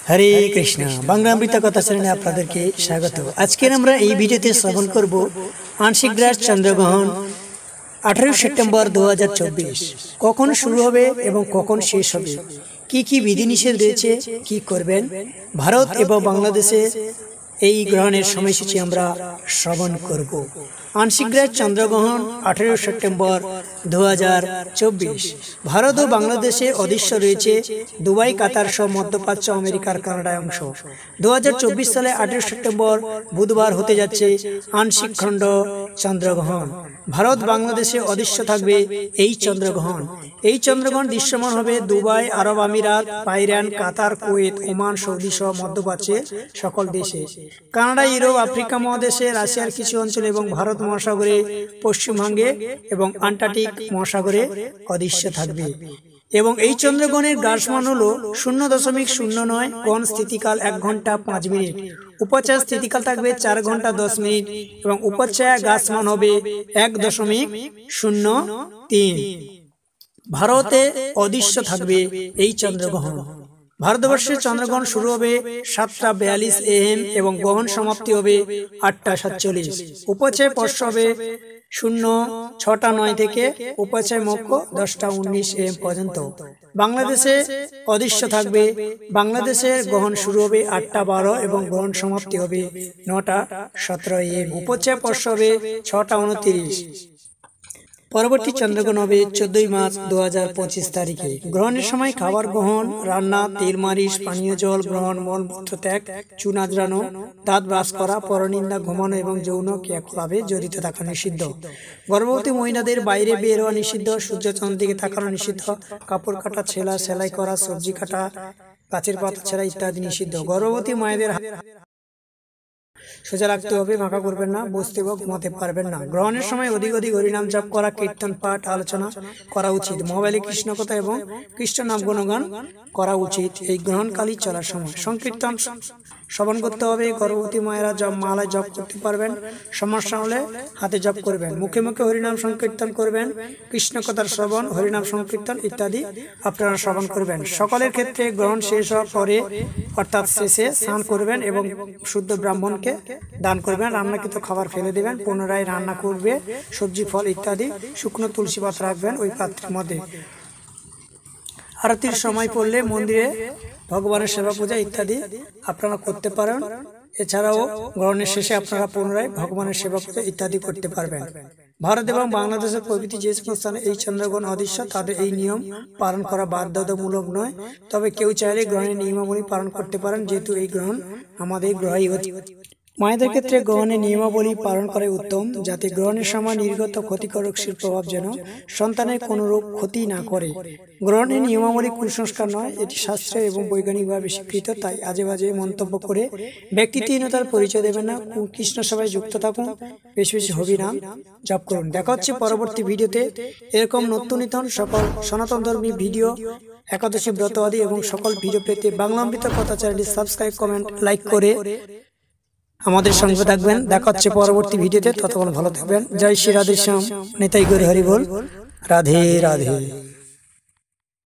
হরে কৃষ্ণ বাংলামৃত কথা চ্যানেলে আপনাদেরকে স্বাগত। আজকে আমরা এই ভিডিওতে শ্রবণ করব আংশিক গ্রাস চন্দ্রগ্রহণ 18 সেপ্টেম্বর 2024 কখন শুরু হবে এবং কখন শেষ হবে, কি কি বিধিনিষেধ রয়েছে, কি করবেন। ভারত এবং বাংলাদেশে এই গ্রহণের সময়সূচি আমরা শ্রবণ করব। আংশিক গ্রাস চন্দ্রগ্রহণ 18 সেপ্টেম্বর 2024। ভারত ও বাংলাদেশে অদৃশ্য রয়েছে দুবাই, কাতার সহ মধ্যপ্রাচ্য, আমেরিকার কানাডা অংশ। 2024 সালে 18 সেপ্টেম্বর বুধবার হতে যাচ্ছে আংশিক খণ্ড চন্দ্রগ্রহণ। ভারত বাংলাদেশে অদৃশ্য থাকবে এই চন্দ্রগ্রহণ। এই চন্দ্রগ্রহণ দৃশ্যমান হবে দুবাই, আরব আমিরাত, বাহরাইন, কাতার, কুয়েত, ওমান, সৌদি সহ মধ্যপ্রাচ্যের সকল দেশে, কানাডা, ইউরোপ, আফ্রিকা মহাদেশে, রাশিয়ার কিছু অঞ্চল এবং ভারত মহাসাগরে পশ্চিমবঙ্গে এবং আন্টার্কটিক মহাসাগরে অদৃশ্য থাকবে। এবং এই চন্দ্রগ্রহণের গ্রাসমান হল 0.09 গণ, স্থিতিকাল 1 ঘন্টা 5 মিনিট, উপচ্ছায়া স্থিতিকাল থাকবে 4 ঘন্টা 10 মিনিট এবং উপচ্ছায়া গ্রাসমান হবে 1.03। ভারতে অদৃশ্য থাকবে এই চন্দ্রগ্রহণ। ভারতবর্ষে চন্দ্রগ্রহণ শুরু হবে 7:42 AM এবং গ্রহণ সমাপ্তি হবে 8:47। উপচ্ছায়া স্পর্শ হবে 06:09 থেকে উপচ্ছায়া মোক্ষ 10:19 AM পর্যন্ত। বাংলাদেশে অদৃশ্য থাকবে। বাংলাদেশের গ্রহণ শুরু হবে 8:12 এবং গ্রহণ সমাপ্তি হবে 9:17 AM। উপচ্ছায়া স্পর্শ হবে 6:29। পরবর্তী চন্দ্রগ্রহণ হবে 14 মার্চ 2025 তারিখে। গ্রহণের সময় খাবার গ্রহণ, রান্না, তেল মালিশ, পানীয় জল গ্রহণ, মলমূত্র ত্যাগ, চুন আঁচড়ানো, দাঁত ব্রাশ করা, পরনিন্দা, ঘুমানো এবং যৌন ক্রিয়াকলাপে জড়িত থাকা নিষিদ্ধ। গর্ভবতী মহিলাদের বাইরে বের হওয়া নিষিদ্ধ। সূর্যচন্দ্রের দিকে তাকানো নিষিদ্ধ। কাপড় কাটা, ছেলা, সেলাই করা, সবজি কাটা, গাছের পাতা ছেঁড়া ইত্যাদি নিষিদ্ধ। গর্ভবতী মায়েদের সোজা রাখতে হবে, মাখা করবেন না, বসতে বা ঘুমাতে পারবেন না। গ্রহণের সময় অধিক হরিনাম জপ করা, কীর্তন পাঠ, আলোচনা করা উচিত। মোবাইলে কৃষ্ণ কথা এবং কৃষ্ণ নাম গুণগান করা উচিত। এই গ্রহণকালী চলার সময় সংকীর্তন শ্রবণ করতে হবে। গর্ভবতী মায়েরা মালায় জপ করতে পারবেন। সমস্যা হলে হাতে জপ করবেন। মুখে মুখে হরিনাম সংকীর্তন করবেন। কৃষ্ণ কথার শ্রবণ, হরিনাম সংকীর্তন ইত্যাদি আপনারা শ্রবণ করবেন। সকলের ক্ষেত্রে গ্রহণ শেষ হওয়ার পরে অর্থাৎ শেষে স্নান করবেন এবং শুদ্ধ ব্রাহ্মণকে দান করবেন। রান্নাকৃত খাবার ফেলে দেবেন, পুনরায় রান্না করবে। সবজি, ফল ইত্যাদি শুকনো তুলসী পাতা রাখবেন ওই পাত্রের মধ্যে। আরতির সময় পড়লে মন্দিরে ভগবানের সেবা পূজা ইত্যাদি আপনারা করতে পারেন। এছাড়াও গ্রহণের শেষে আপনারা পুনরায় ভগবানের সেবা পূজা ইত্যাদি করতে পারবেন। ভারত এবং বাংলাদেশের প্রভৃতি যে সমস্ত স্থানে এই চন্দ্রগ্রহণ অদৃশ্য, তাদের এই নিয়ম পালন করা বাধ্যতামূলক নয়। তবে কেউ চাইলে গ্রহণের নিয়মাবলী পালন করতে পারেন, যেহেতু এই গ্রহণ আমাদের গ্রহই হচ্ছে। মায়েদের ক্ষেত্রে গ্রহণের নিয়মাবলী পালন করা উত্তম, যাতে গ্রহণের সময় নির্গত ক্ষতিকারক রশ্মির প্রভাব যেন সন্তানের কোনো রোগ ক্ষতি না করে। গ্রহণের নিয়মাবলী কুসংস্কার নয়, এটি শাস্ত্রে এবং বৈজ্ঞানিকভাবে স্বীকৃত। তাই আজে বাজে মন্তব্য করে ব্যক্তিত্বহীনতার পরিচয় দেবেন না। কৃষ্ণ সভায় যুক্ত থাকুন, বেশি বেশি হরিনাম জপ করুন। দেখা হচ্ছে পরবর্তী ভিডিওতে। এরকম নতুন সকল সনাতন ধর্মী ভিডিও, একাদশী ব্রত আদি এবং সকল ভিডিও পেতে বাংলামৃত কথা চ্যানেলটি সাবস্ক্রাইব, কমেন্ট, লাইক করে আমাদের সঙ্গে থাকবেন। দেখা হচ্ছে পরবর্তী ভিডিওতে। ততক্ষণ ভালো থাকবেন। জয় শ্রী রাধে শ্যাম, নিতাই গৌর হরি বল। রাধে রাধে।